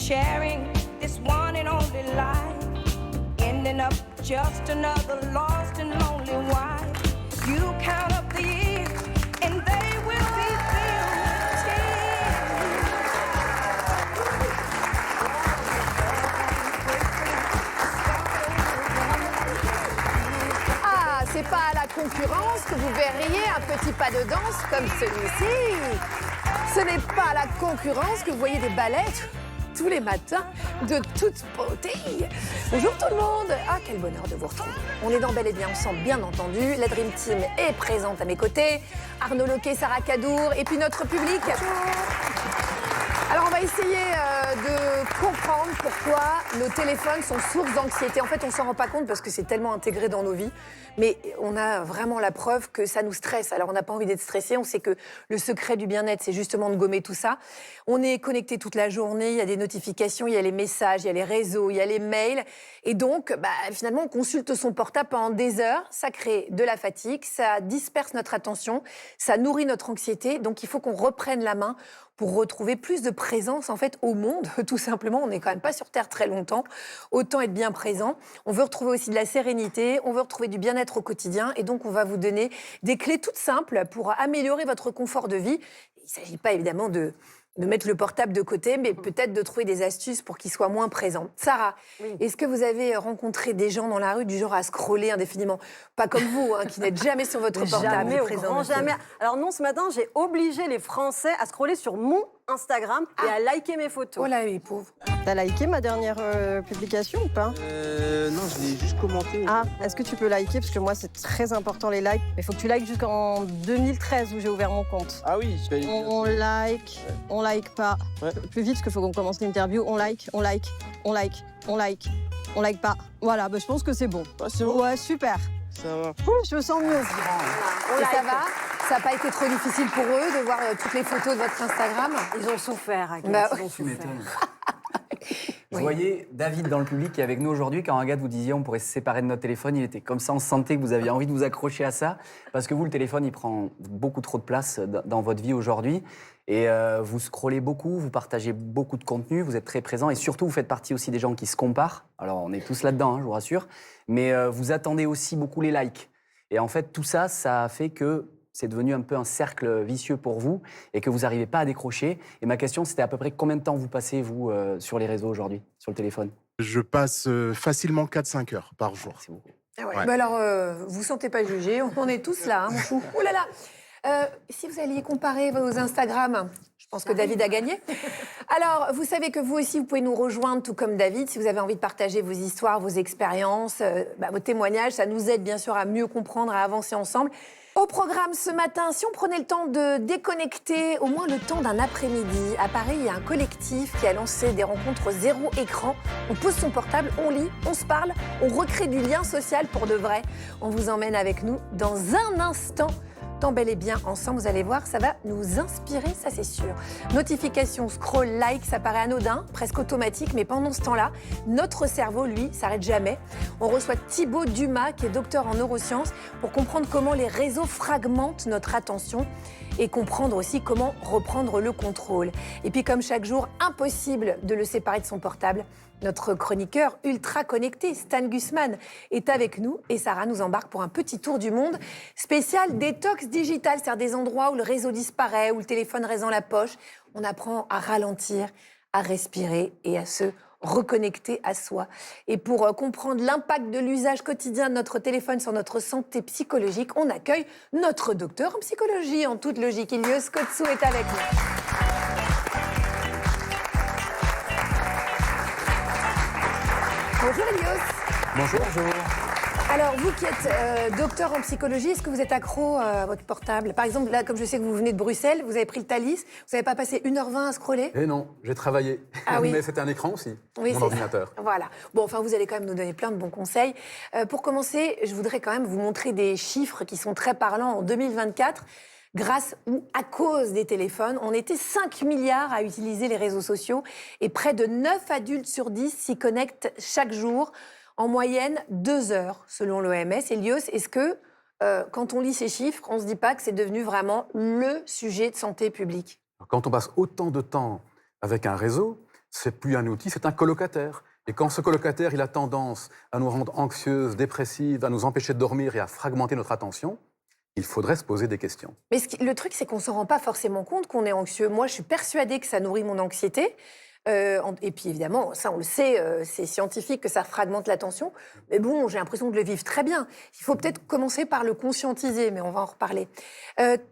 sharing this one and only life, ending up just another lost and lonely wife. You count up the years and they will be filled with tears. Ah, c'est pas à la concurrence que vous verriez un petit pas de danse comme celui-ci. Ce n'est pas à la concurrence que vous voyez des ballets tous les matins de toute beauté. Bonjour tout le monde. Ah, quel bonheur de vous retrouver. On est dans Bel et Bien ensemble, bien entendu. La Dream Team est présente à mes côtés. Arnaud Loquet, Sarah Cadour et puis notre public. Alors, on va essayer de comprendre pourquoi nos téléphones sont source d'anxiété. En fait, on ne s'en rend pas compte parce que c'est tellement intégré dans nos vies. Mais on a vraiment la preuve que ça nous stresse. Alors, on n'a pas envie d'être stressé. On sait que le secret du bien-être, c'est justement de gommer tout ça. On est connecté toute la journée. Il y a des notifications, il y a les messages, il y a les réseaux, il y a les mails. Et donc, finalement, on consulte son portable pendant des heures. Ça crée de la fatigue, ça disperse notre attention, ça nourrit notre anxiété. Donc, il faut qu'on reprenne la main pour retrouver plus de présence en fait au monde, tout simplement. On n'est quand même pas sur Terre très longtemps. Autant être bien présent. On veut retrouver aussi de la sérénité, on veut retrouver du bien-être au quotidien. Et donc, on va vous donner des clés toutes simples pour améliorer votre confort de vie. Il ne s'agit pas évidemment de mettre le portable de côté, mais peut-être de trouver des astuces pour qu'il soit moins présent. Sarah, oui. Est-ce que vous avez rencontré des gens dans la rue du genre à scroller indéfiniment? Pas comme vous, qui n'êtes jamais sur votre portable. Jamais, au grand jamais. Alors non, ce matin, j'ai obligé les Français à scroller sur mon Instagram et à liker mes photos. Oh là, les pauvres. T'as liké ma dernière publication ou pas? Non, je l'ai juste commenté. Ah, est-ce que tu peux liker? Parce que moi, c'est très important les likes. Mais il faut que tu likes jusqu'en 2013 où j'ai ouvert mon compte. Ah oui, je vais... On like, on like pas. Ouais. Plus vite, parce qu'il faut qu'on commence l'interview. On like, on like, on like, on like, on like pas. Voilà, je pense que c'est bon. Ah, c'est bon. Ouais, super. Ça va. Je me sens mieux. Et ça va? Ça n'a pas été trop difficile pour eux de voir toutes les photos de votre Instagram? Ils ont souffert, Agnès, ils ont Tu souffert. m'étonnes. Oui. Vous voyez David dans le public qui est avec nous aujourd'hui. Quand Agathe vous disiez on pourrait se séparer de notre téléphone, il était comme ça, on sentait que vous aviez envie de vous accrocher à ça. Parce que vous, le téléphone, il prend beaucoup trop de place dans votre vie aujourd'hui. Et vous scrollez beaucoup, vous partagez beaucoup de contenu, vous êtes très présent. Et surtout, vous faites partie aussi des gens qui se comparent. Alors, on est tous là-dedans, je vous rassure. Mais vous attendez aussi beaucoup les likes. Et en fait, tout ça, ça a fait que c'est devenu un peu un cercle vicieux pour vous et que vous n'arrivez pas à décrocher. Et ma question, c'était à peu près combien de temps vous passez, vous, sur les réseaux aujourd'hui, sur le téléphone? Je passe facilement 4-5 heures par jour. C'est beaucoup. Ah ouais. Ouais. Bah alors, vous ne sentez pas jugé, on est tous là, mon chou. Ouh là là. Si vous alliez comparer vos Instagram, je pense que David a gagné. Alors, vous savez que vous aussi, vous pouvez nous rejoindre, tout comme David, si vous avez envie de partager vos histoires, vos expériences, vos témoignages. Ça nous aide bien sûr à mieux comprendre, à avancer ensemble. Au programme ce matin, si on prenait le temps de déconnecter, au moins le temps d'un après-midi, à Paris, il y a un collectif qui a lancé des rencontres zéro écran. On pose son portable, on lit, on se parle, on recrée du lien social pour de vrai. On vous emmène avec nous dans un instant. Tant Bel et Bien ensemble, vous allez voir, ça va nous inspirer, ça c'est sûr. Notification, scroll, like, ça paraît anodin, presque automatique, mais pendant ce temps-là, notre cerveau, lui, s'arrête jamais. On reçoit Thibaut Dumas, qui est docteur en neurosciences, pour comprendre comment les réseaux fragmentent notre attention et comprendre aussi comment reprendre le contrôle. Et puis comme chaque jour, impossible de le séparer de son portable. Notre chroniqueur ultra connecté, Stan Gusman, est avec nous et Sarah nous embarque pour un petit tour du monde spécial détox digital, c'est-à-dire des endroits où le réseau disparaît, où le téléphone reste dans la poche. On apprend à ralentir, à respirer et à se reconnecter à soi. Et pour comprendre l'impact de l'usage quotidien de notre téléphone sur notre santé psychologique, on accueille notre docteur en psychologie, en toute logique. Ilios Kotsou est avec nous. Bonjour Ilios. Bonjour. Bonjour. Alors, vous qui êtes docteur en psychologie, est-ce que vous êtes accro à votre portable? Par exemple, là, comme je sais que vous venez de Bruxelles, vous avez pris le Thalys, vous n'avez pas passé 1h20 à scroller? Eh non, j'ai travaillé. Ah oui. Mais c'était un écran aussi, Oui, mon c'est ordinateur. ça. Voilà. Bon, enfin, vous allez quand même nous donner plein de bons conseils. Pour commencer, je voudrais quand même vous montrer des chiffres qui sont très parlants. En 2024, grâce ou à cause des téléphones, on était 5 milliards à utiliser les réseaux sociaux et près de 9 adultes sur 10 s'y connectent chaque jour. En moyenne, 2 heures, selon l'OMS. Elios, est-ce que, quand on lit ces chiffres, on ne se dit pas que c'est devenu vraiment le sujet de santé publique? Quand on passe autant de temps avec un réseau, c'est plus un outil, c'est un colocataire. Et quand ce colocataire, il a tendance à nous rendre anxieuses, dépressives, à nous empêcher de dormir et à fragmenter notre attention, il faudrait se poser des questions. Mais le truc, c'est qu'on ne s'en rend pas forcément compte qu'on est anxieux. Moi, je suis persuadée que ça nourrit mon anxiété. Et puis évidemment, ça on le sait, c'est scientifique que ça fragmente l'attention. Mais bon, j'ai l'impression de le vivre très bien. Il faut peut-être commencer par le conscientiser, mais on va en reparler.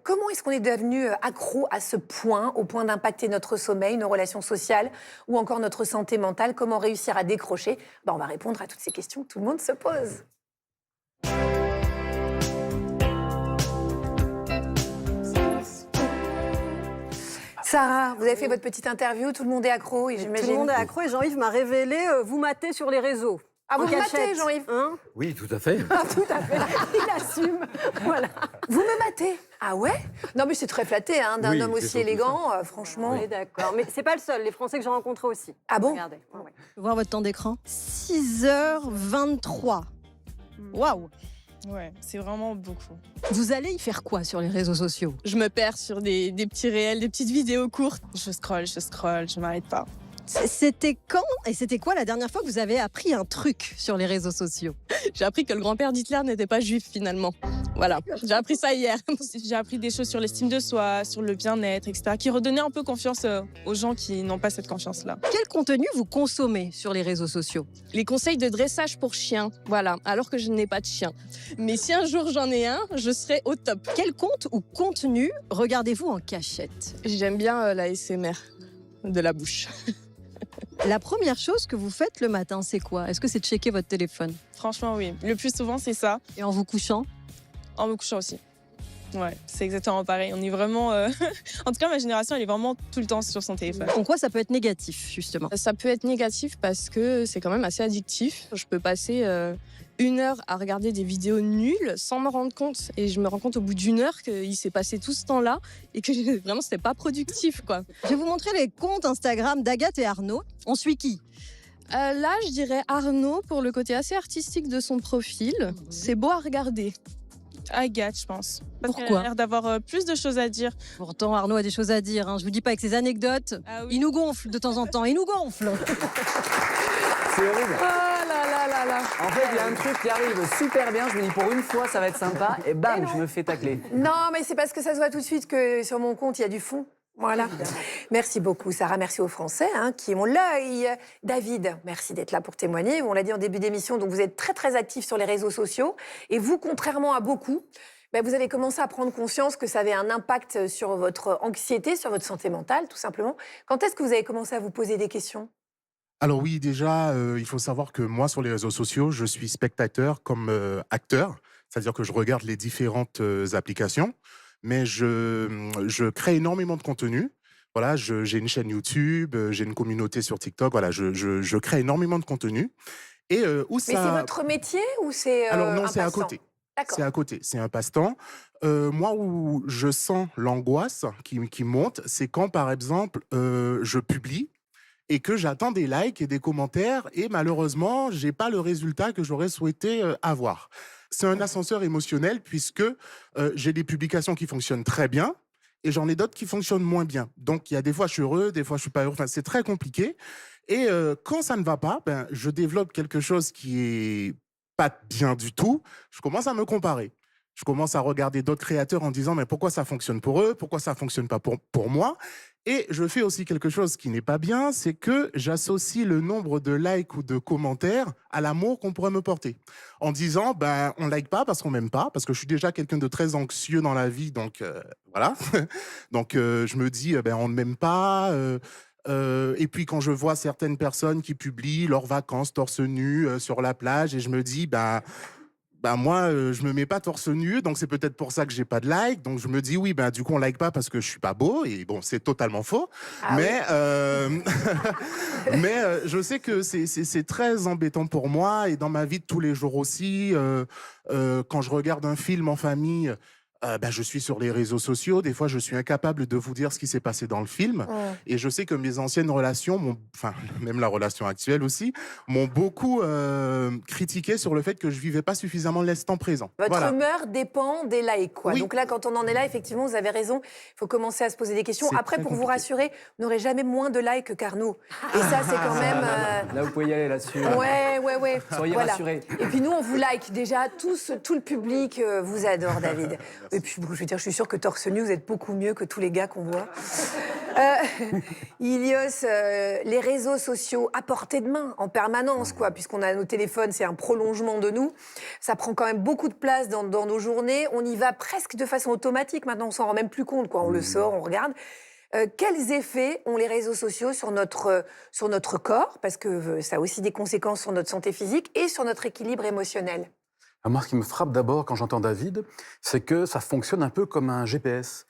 Comment est-ce qu'on est devenu accro à ce point, au point d'impacter notre sommeil, nos relations sociales ou encore notre santé mentale? Comment réussir à décrocher? On va répondre à toutes ces questions que tout le monde se pose. Sarah, vous avez fait votre petite interview, tout le monde est accro, et j'imagine. Tout le monde est accro et Jean-Yves m'a révélé vous matez sur les réseaux. Ah, vous En me matez, cachette, Jean-Yves? hein? Oui, tout à fait. Ah, tout à fait. Il assume. Voilà. Vous me matez? Ah ouais? Non, mais c'est très flatté, hein, d'un Oui, homme c'est aussi surtout élégant, franchement. On est d'accord. Mais c'est pas le seul, les Français que j'ai rencontrés aussi. Ah bon? Regardez. Ouais. Voir votre temps d'écran. 6h23. Waouh! Ouais, c'est vraiment beaucoup. Vous allez y faire quoi sur les réseaux sociaux? Je me perds sur des petits réels, des petites vidéos courtes. Je scrolle, je m'arrête pas. C'était quand et c'était quoi la dernière fois que vous avez appris un truc sur les réseaux sociaux? J'ai appris que le grand-père d'Hitler n'était pas juif finalement. Voilà, j'ai appris ça hier. J'ai appris des choses sur l'estime de soi, sur le bien-être, etc. qui redonnaient un peu confiance aux gens qui n'ont pas cette confiance-là. Quel contenu vous consommez sur les réseaux sociaux? Les conseils de dressage pour chiens, voilà, alors que je n'ai pas de chien. Mais si un jour j'en ai un, je serai au top. Quel compte ou contenu regardez-vous en cachette? J'aime bien la SMR de la bouche. La première chose que vous faites le matin, c'est quoi? Est-ce que c'est de checker votre téléphone? Franchement, oui. Le plus souvent, c'est ça. Et en vous couchant? En me couchant aussi. Ouais, c'est exactement pareil. On est vraiment... En tout cas, ma génération, elle est vraiment tout le temps sur son téléphone. En quoi ça peut être négatif, justement? Ça peut être négatif parce que c'est quand même assez addictif. Je peux passer 1 heure à regarder des vidéos nulles sans me rendre compte. Et je me rends compte au bout d'1 heure qu'il s'est passé tout ce temps-là et que vraiment, c'était pas productif, quoi. Je vais vous montrer les comptes Instagram d'Agathe et Arnaud. On suit qui? Là, je dirais Arnaud pour le côté assez artistique de son profil. C'est beau à regarder. Agathe, je pense. Parce Pourquoi? qu'elle a l'air d'avoir plus de choses à dire. Pourtant, Arnaud a des choses à dire. Hein. Je vous dis pas avec ses anecdotes. Ah oui. Il nous gonfle de temps en temps. Il nous gonfle. C'est horrible. Ah là là là là. En fait, il y a un truc qui arrive super bien. Je me dis, pour une fois, ça va être sympa. Et bam, je me fais tacler. Non, mais c'est parce que ça se voit tout de suite que sur mon compte, il y a du fond. Voilà. Merci beaucoup, Sarah. Merci aux Français qui ont l'œil. David, merci d'être là pour témoigner. On l'a dit en début d'émission, donc vous êtes très, très actif sur les réseaux sociaux. Et vous, contrairement à beaucoup, vous avez commencé à prendre conscience que ça avait un impact sur votre anxiété, sur votre santé mentale, tout simplement. Quand est-ce que vous avez commencé à vous poser des questions? Alors oui, déjà, il faut savoir que moi, sur les réseaux sociaux, je suis spectateur comme acteur. C'est-à-dire que je regarde les différentes applications, mais je crée énormément de contenu. Voilà, j'ai une chaîne YouTube, j'ai une communauté sur TikTok. Voilà, je crée énormément de contenu. Et où ça... Mais c'est votre métier ou c'est Alors non, un c'est à passe-temps? côté. D'accord. C'est à côté, c'est un passe-temps. Moi, où je sens l'angoisse qui monte, c'est quand, par exemple, je publie et que j'attends des likes et des commentaires et malheureusement, j'ai pas le résultat que j'aurais souhaité avoir. C'est un ascenseur émotionnel puisque j'ai des publications qui fonctionnent très bien et j'en ai d'autres qui fonctionnent moins bien. Donc, il y a des fois, je suis heureux, des fois, je suis pas heureux. Enfin, c'est très compliqué. Et quand ça ne va pas, je développe quelque chose qui est pas bien du tout. Je commence à me comparer. Je commence à regarder d'autres créateurs en disant mais pourquoi ça fonctionne pour eux, pourquoi ça fonctionne pas pour moi. Et je fais aussi quelque chose qui n'est pas bien, c'est que j'associe le nombre de likes ou de commentaires à l'amour qu'on pourrait me porter. En disant on like pas parce qu'on m'aime pas, parce que je suis déjà quelqu'un de très anxieux dans la vie, donc voilà. Donc je me dis on ne m'aime pas. Et puis quand je vois certaines personnes qui publient leurs vacances torse nu sur la plage, et je me dis moi je me mets pas torse nu, donc c'est peut-être pour ça que j'ai pas de like. Donc je me dis oui, du coup on like pas parce que je suis pas beau, et bon c'est totalement faux. Ah mais mais je sais que c'est très embêtant pour moi, et dans ma vie de tous les jours aussi. Quand je regarde un film en famille, je suis sur les réseaux sociaux. Des fois, je suis incapable de vous dire ce qui s'est passé dans le film. Et je sais que mes anciennes relations, même la relation actuelle aussi, m'ont beaucoup critiqué sur le fait que je vivais pas suffisamment l'instant présent. Votre humeur dépend des likes, quoi. Oui. Donc là, quand on en est là, effectivement, vous avez raison. Il faut commencer à se poser des questions. C'est Après, très pour vous compliqué. rassurer, vous n'aurez jamais moins de likes que Carnot. Et ça, c'est quand même... Là, vous pouvez y aller là-dessus. Ouais. Soyez rassurés. Et puis nous, on vous like déjà. Tout le public vous adore, David. Et puis, je veux dire, je suis sûre que Torse Nu, vous êtes beaucoup mieux que tous les gars qu'on voit. Ilios, les réseaux sociaux à portée de main, en permanence, quoi, puisqu'on a nos téléphones, c'est un prolongement de nous. Ça prend quand même beaucoup de place dans nos journées. On y va presque de façon automatique. Maintenant, on s'en rend même plus compte, quoi. On le sort, on regarde. Quels effets ont les réseaux sociaux sur notre corps? Parce que ça a aussi des conséquences sur notre santé physique et sur notre équilibre émotionnel. Moi, ce qui me frappe d'abord quand j'entends David, c'est que ça fonctionne un peu comme un GPS.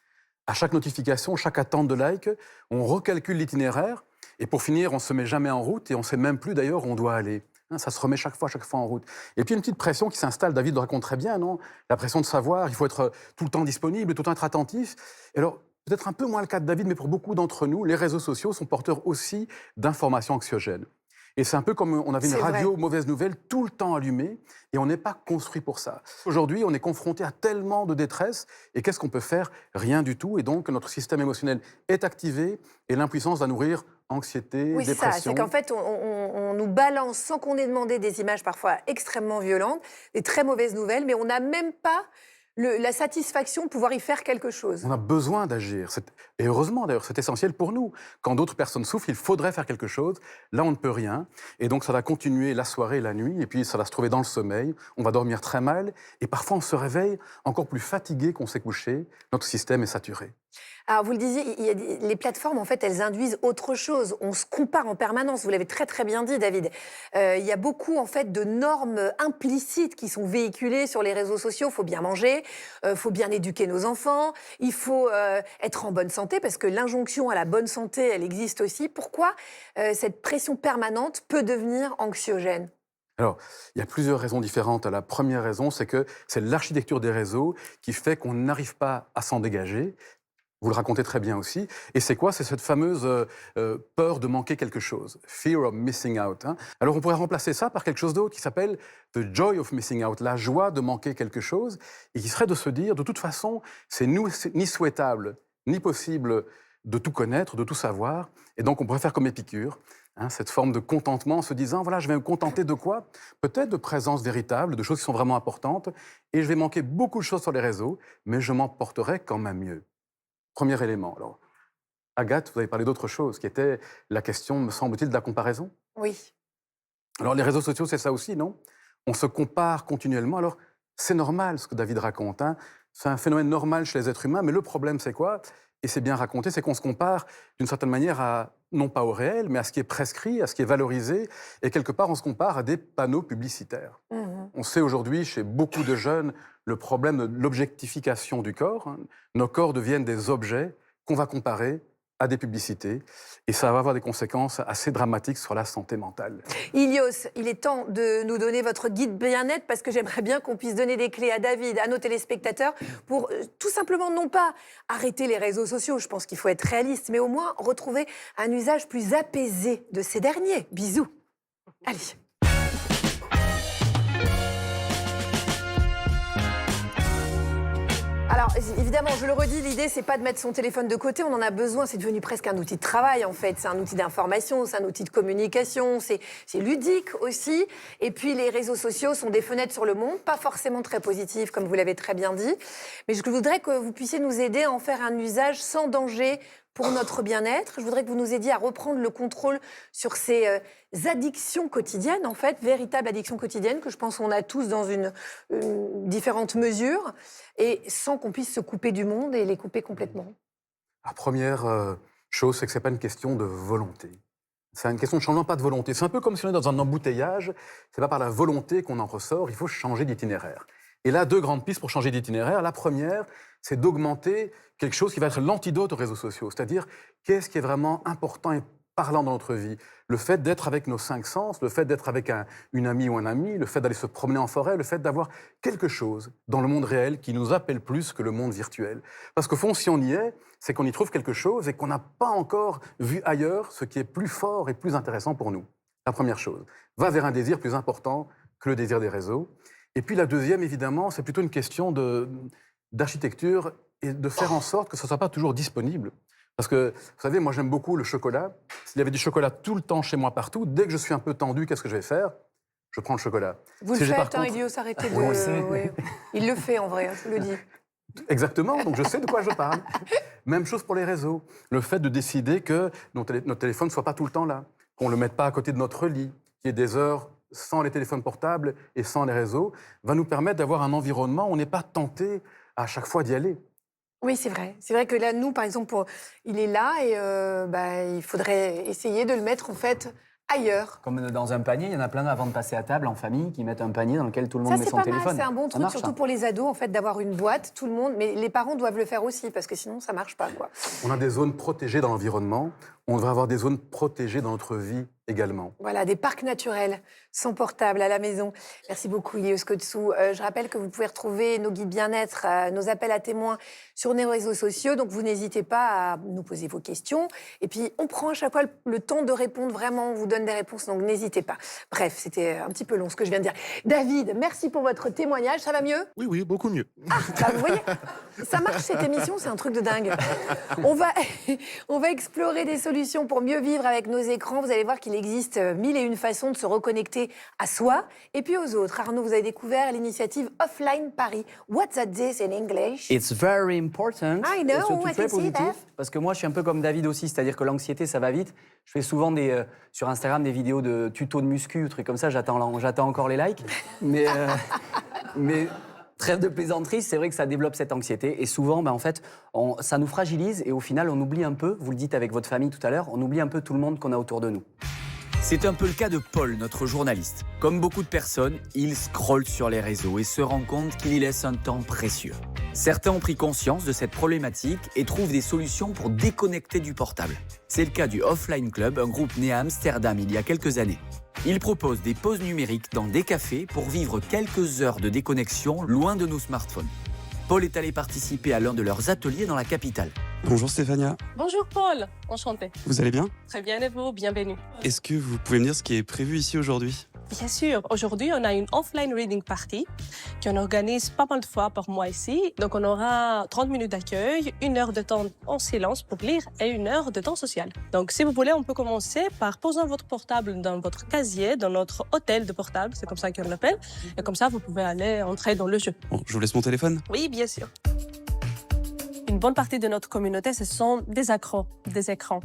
À chaque notification, chaque attente de like, on recalcule l'itinéraire et pour finir, on ne se met jamais en route et on ne sait même plus d'ailleurs où on doit aller. Ça se remet chaque fois en route. Et puis une petite pression qui s'installe, David le raconte très bien, non? La pression de savoir, il faut être tout le temps disponible, tout le temps être attentif. Et alors, peut-être un peu moins le cas de David, mais pour beaucoup d'entre nous, les réseaux sociaux sont porteurs aussi d'informations anxiogènes. Et c'est un peu comme on avait une radio mauvaise nouvelle tout le temps allumée et on n'est pas construit pour ça. Aujourd'hui, on est confronté à tellement de détresse et qu'est-ce qu'on peut faire? Rien du tout. Et donc, notre système émotionnel est activé et l'impuissance va nourrir anxiété, Oui, c'est ça. dépression. C'est qu'en fait, on nous balance sans qu'on ait demandé des images parfois extrêmement violentes, des très mauvaises nouvelles, mais on n'a même pas la satisfaction de pouvoir y faire quelque chose. On a besoin d'agir. Et heureusement, d'ailleurs, c'est essentiel pour nous. Quand d'autres personnes souffrent, il faudrait faire quelque chose. Là, on ne peut rien. Et donc, ça va continuer la soirée, la nuit, et puis ça va se trouver dans le sommeil. On va dormir très mal. Et parfois, on se réveille encore plus fatigué qu'on s'est couché. Notre système est saturé. Alors, vous le disiez, les plateformes, en fait, elles induisent autre chose. On se compare en permanence. Vous l'avez très, très bien dit, David. Il y a beaucoup, en fait, de normes implicites qui sont véhiculées sur les réseaux sociaux. Il faut bien manger, il faut bien éduquer nos enfants, il faut être en bonne santé, parce que l'injonction à la bonne santé, elle existe aussi. Pourquoi cette pression permanente peut devenir anxiogène? Alors, il y a plusieurs raisons différentes. La première raison, c'est que c'est l'architecture des réseaux qui fait qu'on n'arrive pas à s'en dégager. Vous le racontez très bien aussi. Et c'est quoi? C'est cette fameuse peur de manquer quelque chose. Fear of missing out. Alors, on pourrait remplacer ça par quelque chose d'autre qui s'appelle the joy of missing out, la joie de manquer quelque chose, et qui serait de se dire, de toute façon, c'est ni souhaitable, ni possible de tout connaître, de tout savoir. Et donc, on pourrait faire comme Épicure, cette forme de contentement en se disant, voilà, je vais me contenter de quoi? Peut-être de présence véritable, de choses qui sont vraiment importantes, et je vais manquer beaucoup de choses sur les réseaux, mais je m'en porterai quand même mieux. Premier élément. Alors, Agathe, vous avez parlé d'autre chose, qui était la question, me semble-t-il, de la comparaison. Oui. Alors, les réseaux sociaux, c'est ça aussi, non? On se compare continuellement. Alors, c'est normal, ce que David raconte. C'est un phénomène normal chez les êtres humains, mais le problème, c'est quoi? Et c'est bien raconté, c'est qu'on se compare d'une certaine manière non pas au réel, mais à ce qui est prescrit, à ce qui est valorisé. Et quelque part, on se compare à des panneaux publicitaires. On sait aujourd'hui, chez beaucoup de jeunes, le problème de l'objectification du corps. Nos corps deviennent des objets qu'on va comparer à des publicités. Et ça va avoir des conséquences assez dramatiques sur la santé mentale. Ilios, il est temps de nous donner votre guide bien-être, parce que j'aimerais bien qu'on puisse donner des clés à David, à nos téléspectateurs, pour tout simplement non pas arrêter les réseaux sociaux, je pense qu'il faut être réaliste, mais au moins retrouver un usage plus apaisé de ces derniers. Bisous. Allez. Alors, évidemment, je le redis, l'idée, c'est pas de mettre son téléphone de côté, on en a besoin, c'est devenu presque un outil de travail, en fait. C'est un outil d'information, c'est un outil de communication, c'est ludique aussi. Et puis, les réseaux sociaux sont des fenêtres sur le monde, pas forcément très positives, comme vous l'avez très bien dit. Mais je voudrais que vous puissiez nous aider à en faire un usage sans danger pour notre bien-être. Je voudrais que vous nous aidiez à reprendre le contrôle sur ces addictions quotidiennes, en fait, véritables addictions quotidiennes, que je pense qu'on a tous dans une différente mesure, et sans qu'on puisse se couper du monde et les couper complètement. La première chose, c'est que ce n'est pas une question de volonté. C'est une question de changement, pas de volonté. C'est un peu comme si on est dans un embouteillage. Ce n'est pas par la volonté qu'on en ressort, il faut changer d'itinéraire. Et là, deux grandes pistes pour changer d'itinéraire. La première, c'est d'augmenter quelque chose qui va être l'antidote aux réseaux sociaux. C'est-à-dire, qu'est-ce qui est vraiment important et parlant dans notre vie. Le fait d'être avec nos 5 sens, le fait d'être avec une amie ou un ami, le fait d'aller se promener en forêt, le fait d'avoir quelque chose dans le monde réel qui nous appelle plus que le monde virtuel. Parce qu'au fond, si on y est, c'est qu'on y trouve quelque chose et qu'on n'a pas encore vu ailleurs ce qui est plus fort et plus intéressant pour nous. La première chose, va vers un désir plus important que le désir des réseaux. Et puis la deuxième, évidemment, c'est plutôt une question d'architecture et de faire en sorte que ce ne soit pas toujours disponible. Parce que, vous savez, moi j'aime beaucoup le chocolat. S'il y avait du chocolat tout le temps chez moi partout, dès que je suis un peu tendu, qu'est-ce que je vais faire? Je prends le chocolat. Vous Si le j'ai faites, par contre- Ilios, arrêtez de... On le sait. oui. Il le fait en vrai, je vous le dis. Exactement, donc je sais de quoi je parle. Même chose pour les réseaux. Le fait de décider que notre téléphone ne soit pas tout le temps là, qu'on ne le mette pas à côté de notre lit, qu'il y ait des heures sans les téléphones portables et sans les réseaux, va nous permettre d'avoir un environnement où on n'est pas tenté à chaque fois d'y aller. Oui, c'est vrai. C'est vrai que là, nous, par exemple, il est là et il faudrait essayer de le mettre en fait ailleurs. Comme dans un panier, il y en a plein avant de passer à table en famille qui mettent un panier dans lequel tout le monde Ça, met c'est son pas téléphone. mal, c'est un bon Ça truc, marche, surtout ça. pour les ados, en fait, d'avoir une boîte, tout le monde. Mais les parents doivent le faire aussi, parce que sinon, ça marche pas, quoi. On a des zones protégées dans l'environnement, on devrait avoir des zones protégées dans notre vie également. Voilà, des parcs naturels sans portable à la maison. Merci beaucoup, Ilios Kotsou. Je rappelle que vous pouvez retrouver nos guides bien-être, nos appels à témoins sur nos réseaux sociaux. Donc, vous n'hésitez pas à nous poser vos questions. Et puis, on prend à chaque fois le temps de répondre. Vraiment, on vous donne des réponses, donc n'hésitez pas. Bref, c'était un petit peu long ce que je viens de dire. David, merci pour votre témoignage. Ça va mieux? Oui, oui, beaucoup mieux. Bah, vous voyez, ça marche cette émission, c'est un truc de dingue. On va explorer des solutions pour mieux vivre avec nos écrans. Vous allez voir qu'il existe 1001 façons de se reconnecter à soi et puis aux autres. Arnaud, vous avez découvert l'initiative Offline Paris. What's that this in English? It's very important. I know, et surtout I très can see positif, that. parce que moi, je suis un peu comme David aussi, c'est-à-dire que l'anxiété, ça va vite. Je fais souvent sur Instagram des vidéos de tutos de muscu, trucs comme ça. J'attends encore les likes, mais trêve de plaisanterie, c'est vrai que ça développe cette anxiété et souvent, en fait, ça nous fragilise et au final, on oublie un peu. Vous le dites avec votre famille tout à l'heure, on oublie un peu tout le monde qu'on a autour de nous. C'est un peu le cas de Paul, notre journaliste. Comme beaucoup de personnes, il scrolle sur les réseaux et se rend compte qu'il y laisse un temps précieux. Certains ont pris conscience de cette problématique et trouvent des solutions pour déconnecter du portable. C'est le cas du Offline Club, un groupe né à Amsterdam il y a quelques années. Il propose des pauses numériques dans des cafés pour vivre quelques heures de déconnexion loin de nos smartphones. Paul est allé participer à l'un de leurs ateliers dans la capitale. Bonjour Stéphania, Bonjour Paul, enchanté. vous allez bien? Très bien et vous, bienvenue. Est-ce que vous pouvez me dire ce qui est prévu ici aujourd'hui? Bien sûr, aujourd'hui on a une offline reading party qu'on organise pas mal de fois par mois ici. Donc on aura 30 minutes d'accueil, 1 heure de temps en silence pour lire et 1 heure de temps social. Donc si vous voulez, on peut commencer par poser votre portable dans votre casier, dans notre hôtel de portable, c'est comme ça qu'on l'appelle. Et comme ça, vous pouvez aller entrer dans le jeu. Bon, je vous laisse mon téléphone. Oui, bien sûr. Une bonne partie de notre communauté, ce sont des accros, des écrans.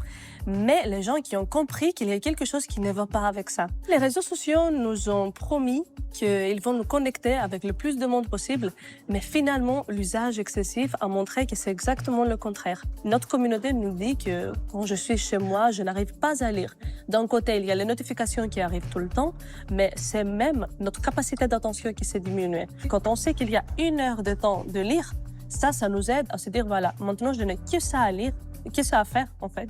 Mais les gens qui ont compris qu'il y a quelque chose qui ne va pas avec ça. Les réseaux sociaux nous ont promis qu'ils vont nous connecter avec le plus de monde possible, mais finalement, l'usage excessif a montré que c'est exactement le contraire. Notre communauté nous dit que quand je suis chez moi, je n'arrive pas à lire. D'un côté, il y a les notifications qui arrivent tout le temps, mais c'est même notre capacité d'attention qui s'est diminuée. Quand on sait qu'il y a 1 heure de temps de lire, ça nous aide à se dire, voilà, maintenant je n'ai que ça à lire, que ça à faire, en fait.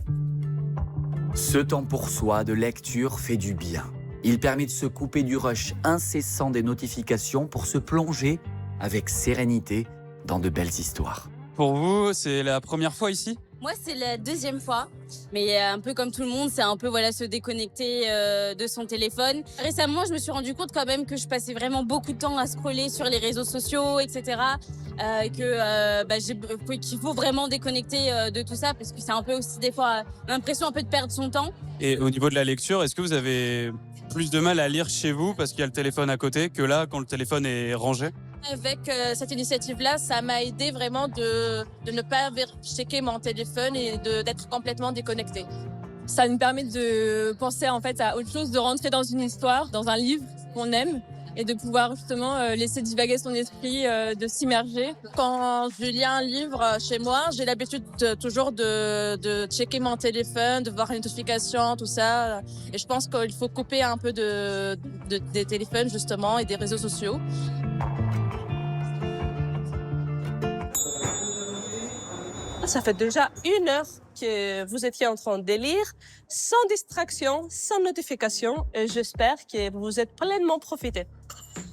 Ce temps pour soi de lecture fait du bien. Il permet de se couper du rush incessant des notifications pour se plonger avec sérénité dans de belles histoires. Pour vous, c'est la première fois ici? Moi, c'est la 2e fois, mais un peu comme tout le monde, c'est un peu se déconnecter de son téléphone. Récemment, je me suis rendu compte quand même que je passais vraiment beaucoup de temps à scroller sur les réseaux sociaux, etc. Qu'il faut vraiment déconnecter de tout ça, parce que c'est un peu aussi des fois l'impression un peu de perdre son temps. Et au niveau de la lecture, est-ce que vous avez plus de mal à lire chez vous parce qu'il y a le téléphone à côté que là, quand le téléphone est rangé? Avec cette initiative-là, ça m'a aidé vraiment de ne pas checker mon téléphone et d'être complètement déconnectée. Ça nous permet de penser en fait à autre chose, de rentrer dans une histoire, dans un livre qu'on aime et de pouvoir justement laisser divaguer son esprit, de s'immerger. Quand je lis un livre chez moi, j'ai l'habitude toujours de checker mon téléphone, de voir les notifications, tout ça. Et je pense qu'il faut couper un peu des téléphones justement et des réseaux sociaux. Ça fait déjà 1 heure que vous étiez en train de lire sans distraction, sans notification, et j'espère que vous êtes pleinement profité.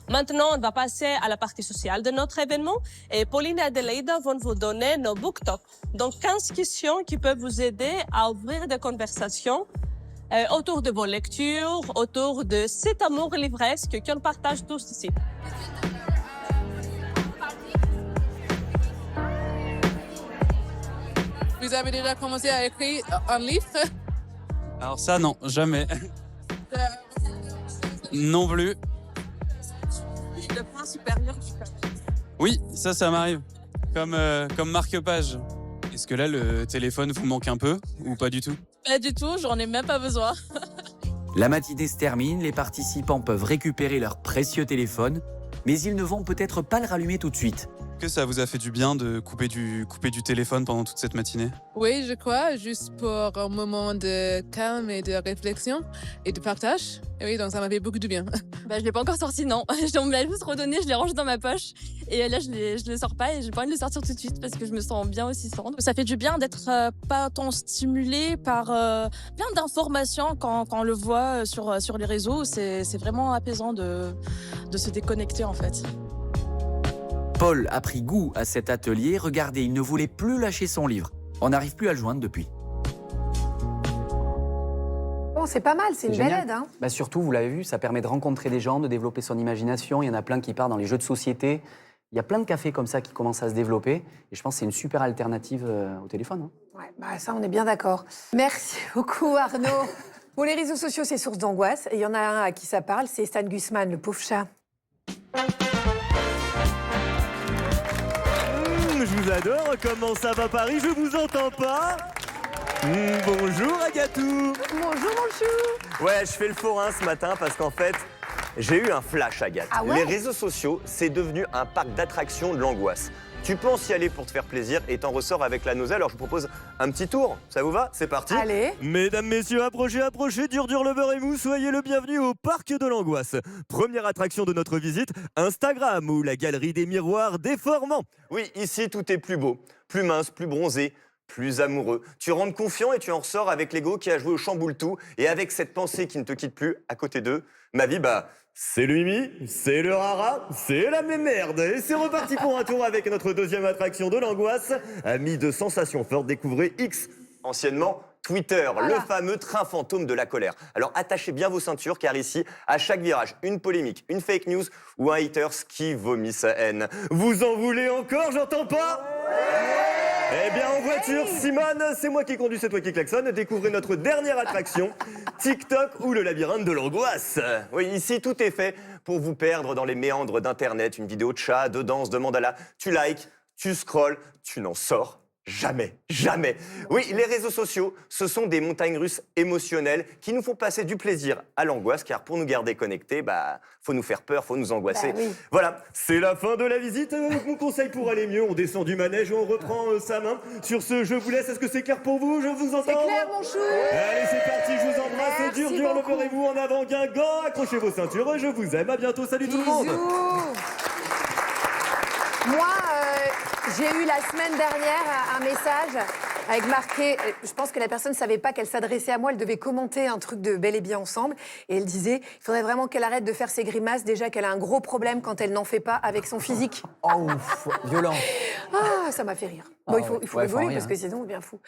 Maintenant, on va passer à la partie sociale de notre événement et Pauline et Adélaïde vont vous donner nos book talks. Donc, 15 questions qui peuvent vous aider à ouvrir des conversations autour de vos lectures, autour de cet amour livresque qu'on partage tous ici. Vous avez déjà commencé à écrire un livre? Alors ça, non, jamais. Non plus. Le point supérieur du papier. Oui, ça m'arrive. Comme marque-page. Est-ce que là, le téléphone vous manque un peu ou pas du tout? Pas du tout, j'en ai même pas besoin. La matinée se termine, les participants peuvent récupérer leur précieux téléphone, mais ils ne vont peut-être pas le rallumer tout de suite. Que ça vous a fait du bien de couper du téléphone pendant toute cette matinée? Oui, je crois, juste pour un moment de calme et de réflexion et de partage. Et oui, donc ça m'a fait beaucoup de bien. Je l'ai pas encore sorti, non. On me l'a juste redonné, je l'ai rangé dans ma poche. Et là, je le sors pas et j'ai pas envie de le sortir tout de suite parce que je me sens bien aussi sans. Ça fait du bien d'être pas tant stimulé par plein d'informations quand on le voit sur les réseaux. C'est vraiment apaisant de se déconnecter en fait. Paul a pris goût à cet atelier. Regardez, il ne voulait plus lâcher son livre. On n'arrive plus à le joindre depuis. Bon, c'est pas mal, c'est une belle génial. aide. Hein. Bah surtout, vous l'avez vu, ça permet de rencontrer des gens, de développer son imagination. Il y en a plein qui partent dans les jeux de société. Il y a plein de cafés comme ça qui commencent à se développer. Et je pense que c'est une super alternative au téléphone. Hein. Ouais, bah ça, on est bien d'accord. Merci beaucoup, Arnaud. Bon, les réseaux sociaux, c'est source d'angoisse. Et il y en a un à qui ça parle, c'est Stan Gusman, le pauvre chat. Je vous adore, comment ça va Paris? Je vous entends pas. Bonjour Agatou. Bonjour mon chou. Ouais, je fais le forain ce matin parce qu'en fait, j'ai eu un flash, Agathe. Ah ouais? Les réseaux sociaux, c'est devenu un parc d'attractions de l'angoisse. Tu penses y aller pour te faire plaisir et t'en ressors avec la nausée. Alors je vous propose un petit tour. Ça vous va? C'est parti. Allez. Mesdames, messieurs, approchez, dur, lover et mou, soyez le bienvenu au parc de l'angoisse. Première attraction de notre visite, Instagram ou la galerie des miroirs déformants. Oui, ici tout est plus beau, plus mince, plus bronzé, plus amoureux. Tu rentres confiant et tu en ressors avec l'ego qui a joué au chamboule-tout et avec cette pensée qui ne te quitte plus à côté d'eux. Ma vie, c'est le Mimi, c'est le Rara, c'est la même merde. Et c'est reparti pour un tour avec notre deuxième attraction de l'angoisse. Amis de sensations fortes, découvrez X, anciennement Twitter, le fameux train fantôme de la colère. Alors attachez bien vos ceintures car ici, à chaque virage, une polémique, une fake news ou un haters qui vomit sa haine. Vous en voulez encore? J'entends pas. Eh bien, en voiture, Simone, c'est moi qui conduis, c'est toi qui klaxonne. Découvrez notre dernière attraction, TikTok ou le labyrinthe de l'angoisse. Oui, ici, tout est fait pour vous perdre dans les méandres d'Internet. Une vidéo de chat, de danse, de mandala. Tu likes, tu scrolls, tu n'en sors jamais, jamais. Oui, les réseaux sociaux, ce sont des montagnes russes émotionnelles qui nous font passer du plaisir à l'angoisse, car pour nous garder connectés, faut nous faire peur, faut nous angoisser. Oui. Voilà, c'est la fin de la visite. Mon conseil pour aller mieux, on descend du manège, on reprend sa main. Sur ce, je vous laisse. Est-ce que c'est clair pour vous? Je vous entends. C'est clair, mon chou. Allez, c'est parti, je vous embrasse. Merci Dur, beaucoup. leverez-vous en avant, Guingamp. Accrochez vos ceintures, je vous aime. À bientôt, salut tout le monde. Moi, j'ai eu la semaine dernière un message avec marqué, je pense que la personne ne savait pas qu'elle s'adressait à moi, elle devait commenter un truc de Bel et Bien ensemble, et elle disait, il faudrait vraiment qu'elle arrête de faire ses grimaces, déjà qu'elle a un gros problème quand elle n'en fait pas avec son physique. Oh, ouf, violent. Ah, ça m'a fait rire. Ah Bon, il ouais. faut Ouais, faut rigoler rire, parce que hein. sinon on devient fou.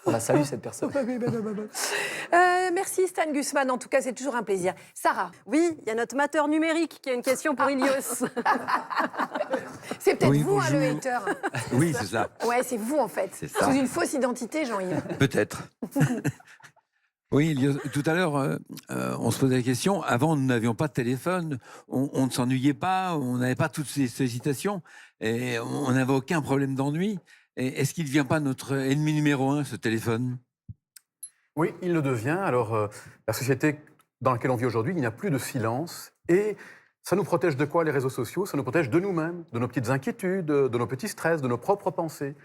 On la salue, cette personne. Merci Stan Gusman, en tout cas c'est toujours un plaisir. Sarah. Oui, il y a notre mateur numérique qui a une question pour Ilios. C'est peut-être Oui, vous, hein, le bonjour. hater. Oui, c'est ça. Ouais, c'est vous en fait. C'est ça. Sous une fausse identité, Jean-Yves. Peut-être. Oui, tout à l'heure, on se posait la question. Avant, nous n'avions pas de téléphone, on ne s'ennuyait pas, on n'avait pas toutes ces sollicitations, et on n'avait aucun problème d'ennui. Et est-ce qu'il ne devient pas notre ennemi numéro 1, ce téléphone? Oui, il le devient. Alors, la société dans laquelle on vit aujourd'hui, il n'y a plus de silence. Et ça nous protège de quoi, les réseaux sociaux? Ça nous protège de nous-mêmes, de nos petites inquiétudes, de nos petits stress, de nos propres pensées.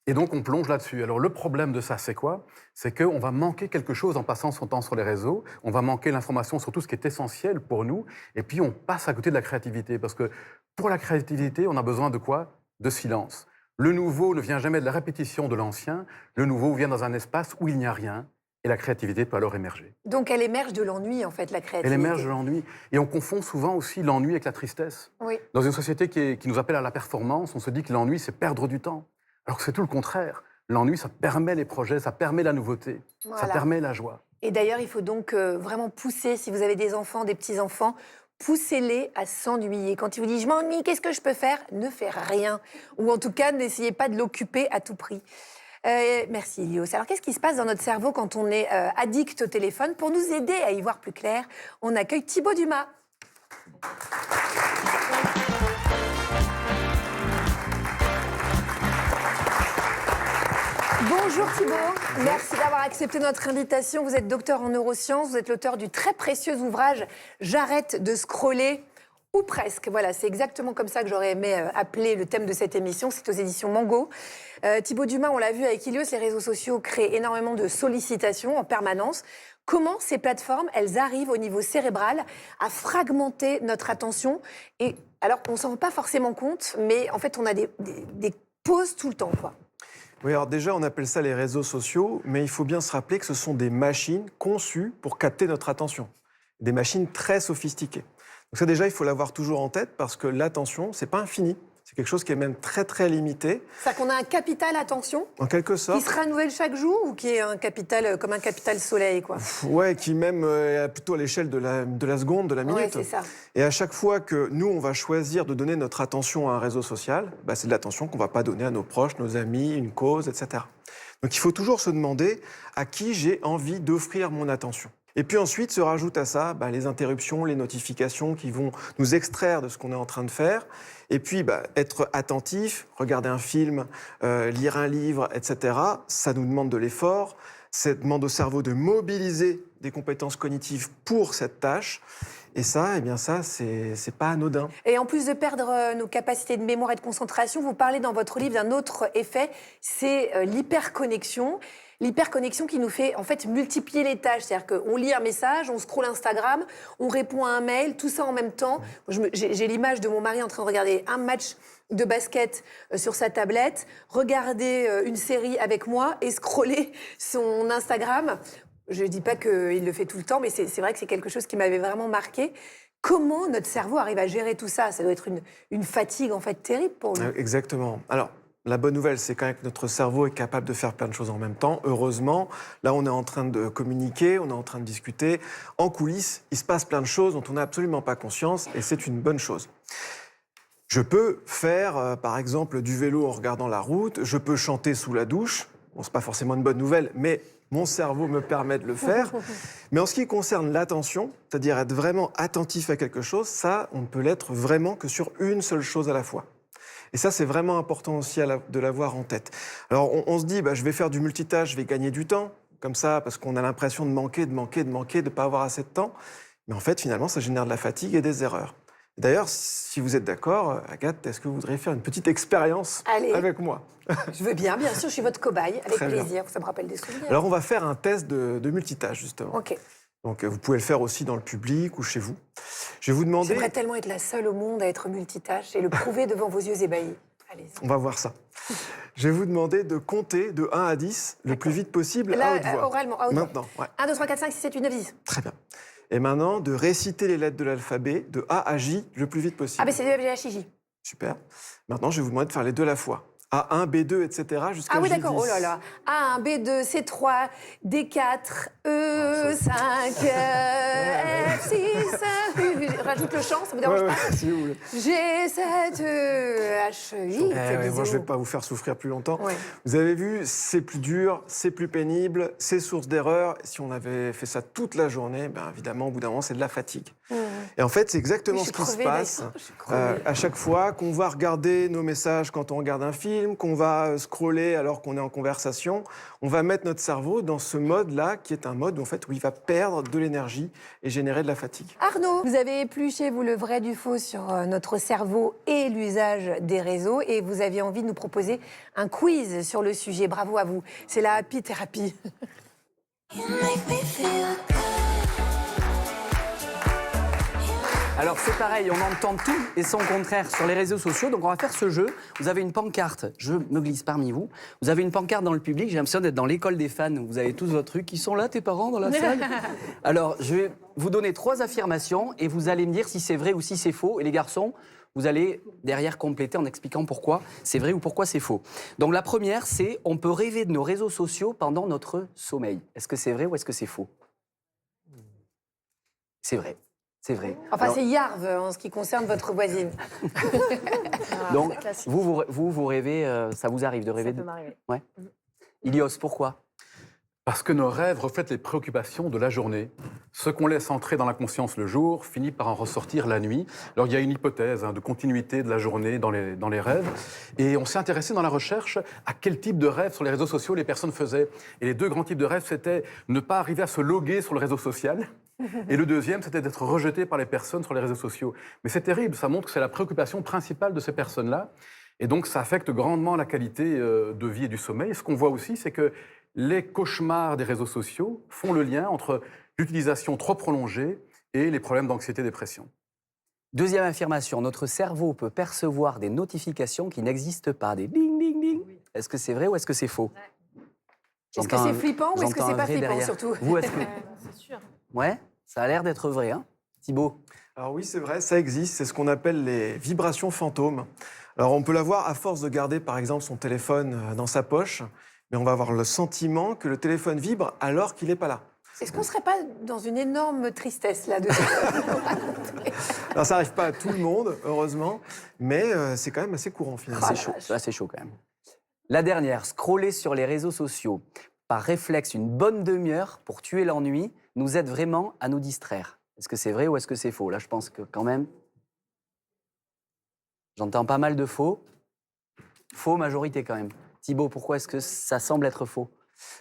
Et donc, on plonge là-dessus. Alors, le problème de ça, c'est quoi? C'est qu'on va manquer quelque chose en passant son temps sur les réseaux. On va manquer l'information sur tout ce qui est essentiel pour nous. Et puis, on passe à côté de la créativité. Parce que pour la créativité, on a besoin de quoi? De silence. Le nouveau ne vient jamais de la répétition de l'ancien. Le nouveau vient dans un espace où il n'y a rien. Et la créativité peut alors émerger. Donc elle émerge de l'ennui, en fait, la créativité. Elle émerge de l'ennui. Et on confond souvent aussi l'ennui avec la tristesse. Oui. Dans une société qui nous appelle à la performance, on se dit que l'ennui, c'est perdre du temps. Alors que c'est tout le contraire. L'ennui, ça permet les projets, ça permet la nouveauté, ça Voilà. permet la joie. Et d'ailleurs, il faut donc vraiment pousser, si vous avez des enfants, des petits-enfants, poussez-les à s'ennuyer. Quand ils vous disent « je m'ennuie, qu'est-ce que je peux faire ?» Ne faire rien. Ou en tout cas, n'essayez pas de l'occuper à tout prix. Merci, Ilios. Alors, qu'est-ce qui se passe dans notre cerveau quand on est addict au téléphone? Pour nous aider à y voir plus clair, on accueille Thibaut Dumas. Bonjour Thibaut, merci d'avoir accepté notre invitation. Vous êtes docteur en neurosciences, vous êtes l'auteur du très précieux ouvrage « J'arrête de scroller ». Ou presque, voilà, c'est exactement comme ça que j'aurais aimé appeler le thème de cette émission, c'est aux éditions Mango. Thibaut Dumas, on l'a vu avec Ilios, les réseaux sociaux créent énormément de sollicitations en permanence. Comment ces plateformes, elles arrivent au niveau cérébral à fragmenter notre attention? Et alors, on ne s'en rend pas forcément compte, mais en fait, on a des pauses tout le temps, quoi. Oui, alors déjà, on appelle ça les réseaux sociaux, mais il faut bien se rappeler que ce sont des machines conçues pour capter notre attention. Des machines très sophistiquées. Donc ça, déjà, il faut l'avoir toujours en tête parce que l'attention, c'est pas infini. C'est quelque chose qui est même très, très limité. C'est-à-dire qu'on a un capital attention En quelque sorte. qui se renouvelle chaque jour ou qui est un capital comme un capital soleil, quoi? Ouais, qui même est plutôt à l'échelle de la seconde, de la minute. Ouais, c'est ça. Et à chaque fois que nous, on va choisir de donner notre attention à un réseau social, bah, c'est de l'attention qu'on ne va pas donner à nos proches, nos amis, une cause, etc. Donc il faut toujours se demander à qui j'ai envie d'offrir mon attention. Et puis ensuite se rajoutent à ça les interruptions, les notifications qui vont nous extraire de ce qu'on est en train de faire. Et puis être attentif, regarder un film, lire un livre, etc. Ça nous demande de l'effort. Ça demande au cerveau de mobiliser des compétences cognitives pour cette tâche. Et ça, eh bien ça, c'est pas anodin. Et en plus de perdre nos capacités de mémoire et de concentration, vous parlez dans votre livre d'un autre effet, c'est l'hyperconnexion. L'hyperconnexion qui nous fait en fait multiplier les tâches. C'est-à-dire qu'on lit un message, on scrolle Instagram, on répond à un mail, tout ça en même temps. J'ai l'image de mon mari en train de regarder un match de basket sur sa tablette, regarder une série avec moi et scroller son Instagram. Je ne dis pas qu'il le fait tout le temps, mais c'est vrai que c'est quelque chose qui m'avait vraiment marqué. Comment notre cerveau arrive à gérer tout ça? Ça doit être une fatigue en fait terrible pour lui. Exactement. Alors, la bonne nouvelle, c'est quand même que notre cerveau est capable de faire plein de choses en même temps. Heureusement, là, on est en train de communiquer, on est en train de discuter. En coulisses, il se passe plein de choses dont on n'a absolument pas conscience, et c'est une bonne chose. Je peux faire, par exemple, du vélo en regardant la route. Je peux chanter sous la douche. Bon, c'est pas forcément une bonne nouvelle, mais mon cerveau me permet de le faire. Mais en ce qui concerne l'attention, c'est-à-dire être vraiment attentif à quelque chose, ça, on ne peut l'être vraiment que sur une seule chose à la fois. Et ça, c'est vraiment important aussi de l'avoir en tête. Alors, on se dit, je vais faire du multitâche, je vais gagner du temps, comme ça, parce qu'on a l'impression de manquer, de ne pas avoir assez de temps. Mais en fait, finalement, ça génère de la fatigue et des erreurs. D'ailleurs, si vous êtes d'accord, Agathe, est-ce que vous voudriez faire une petite expérience avec moi? Je veux bien sûr, je suis votre cobaye, avec Très bien. plaisir, ça me rappelle des souvenirs. Alors, on va faire un test de multitâche, justement. Ok. Donc, vous pouvez le faire aussi dans le public ou chez vous. Je vais vous demander... J'aimerais tellement être la seule au monde à être multitâche et le prouver devant vos yeux ébahis. Allez-y. On va voir ça. Je vais vous demander de compter de 1 à 10 le plus vite possible Là, à haute voix. oralement, à haute voix. Maintenant, ouais. 1, 2, 3, 4, 5, 6, 7, 8, 9, 10. Très bien. Et maintenant, de réciter les lettres de l'alphabet de A à J le plus vite possible. Ah, ben c'est du FGHIJ. Super. Maintenant, je vais vous demander de faire les deux à la fois. A1, B2, etc. jusqu'à Ah oui, J10. d'accord. Oh là là. A1, B2, C3, D4, E5, F6. Rajoute le chant, ça vous dérange pas? Si vous voulez. G7, H8. Moi, je ne vais pas vous faire souffrir plus longtemps. Ouais. Vous avez vu, c'est plus dur, c'est plus pénible, c'est source d'erreur. Si on avait fait ça toute la journée, évidemment, au bout d'un moment, c'est de la fatigue. Et en fait, c'est exactement ce qui se passe à chaque fois qu'on va regarder nos messages quand on regarde un film, qu'on va scroller alors qu'on est en conversation. On va mettre notre cerveau dans ce mode-là, qui est un mode où il va perdre de l'énergie et générer de la fatigue. Arnaud, vous avez épluché, vous, le vrai du faux sur notre cerveau et l'usage des réseaux, et vous aviez envie de nous proposer un quiz sur le sujet. Bravo à vous. C'est la Happy Thérapie. Alors c'est pareil, on entend tout et son contraire sur les réseaux sociaux. Donc on va faire ce jeu. Vous avez une pancarte, je me glisse parmi vous. Vous avez une pancarte dans le public, j'ai l'impression d'être dans l'école des fans. Vous avez tous vos trucs. Ils sont là, tes parents, dans la salle? Alors je vais vous donner 3 affirmations et vous allez me dire si c'est vrai ou si c'est faux. Et les garçons, vous allez derrière compléter en expliquant pourquoi c'est vrai ou pourquoi c'est faux. Donc la première, c'est on peut rêver de nos réseaux sociaux pendant notre sommeil. Est-ce que c'est vrai ou est-ce que c'est faux? C'est vrai. C'est vrai. Enfin, Alors, c'est Yarv en ce qui concerne votre voisine. donc, vous rêvez, ça vous arrive de rêver? Ça peut m'arriver. Ouais. Ilios, pourquoi? Parce que nos rêves reflètent les préoccupations de la journée. Ce qu'on laisse entrer dans la conscience le jour finit par en ressortir la nuit. Alors il y a une hypothèse de continuité de la journée dans les rêves. Et on s'est intéressé dans la recherche à quel type de rêve sur les réseaux sociaux les personnes faisaient. Et les 2 grands types de rêves, c'était ne pas arriver à se loguer sur le réseau social. Et le deuxième, c'était d'être rejeté par les personnes sur les réseaux sociaux. Mais c'est terrible, ça montre que c'est la préoccupation principale de ces personnes-là. Et donc ça affecte grandement la qualité de vie et du sommeil. Et ce qu'on voit aussi, c'est que les cauchemars des réseaux sociaux font le lien entre l'utilisation trop prolongée et les problèmes d'anxiété-dépression. Deuxième affirmation, notre cerveau peut percevoir des notifications qui n'existent pas, des ding, ding, ding. Est-ce que c'est vrai ou est-ce que c'est faux? Est-ce que c'est flippant ou est-ce que c'est pas flippant surtout? Vous, est-ce que... C'est sûr. Ouais, ça a l'air d'être vrai, hein, Thibaut? Alors oui, c'est vrai, ça existe. C'est ce qu'on appelle les vibrations fantômes. Alors on peut l'avoir à force de garder, par exemple, son téléphone dans sa poche, mais on va avoir le sentiment que le téléphone vibre alors qu'il n'est pas là. Est-ce qu'on ne serait pas dans une énorme tristesse là-dessus? Alors ça n'arrive pas à tout le monde, heureusement, mais c'est quand même assez courant finalement. C'est chaud, là c'est chaud quand même. La dernière, scroller sur les réseaux sociaux par réflexe une bonne demi-heure pour tuer l'ennui nous aide vraiment à nous distraire. Est-ce que c'est vrai ou est-ce que c'est faux? Là je pense que quand même, j'entends pas mal de faux. Faux majorité quand même. Thibaut, pourquoi est-ce que ça semble être faux?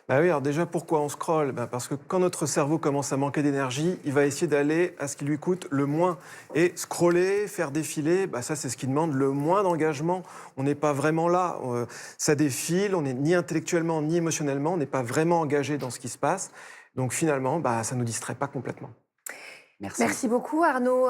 Bah oui, alors déjà, pourquoi on scrolle? Parce que quand notre cerveau commence à manquer d'énergie, il va essayer d'aller à ce qui lui coûte le moins. Et scroller, faire défiler, ça c'est ce qui demande le moins d'engagement. On n'est pas vraiment là. Ça défile, on n'est ni intellectuellement ni émotionnellement, on n'est pas vraiment engagé dans ce qui se passe. Donc finalement, ça ne nous distrait pas complètement. Merci beaucoup Arnaud.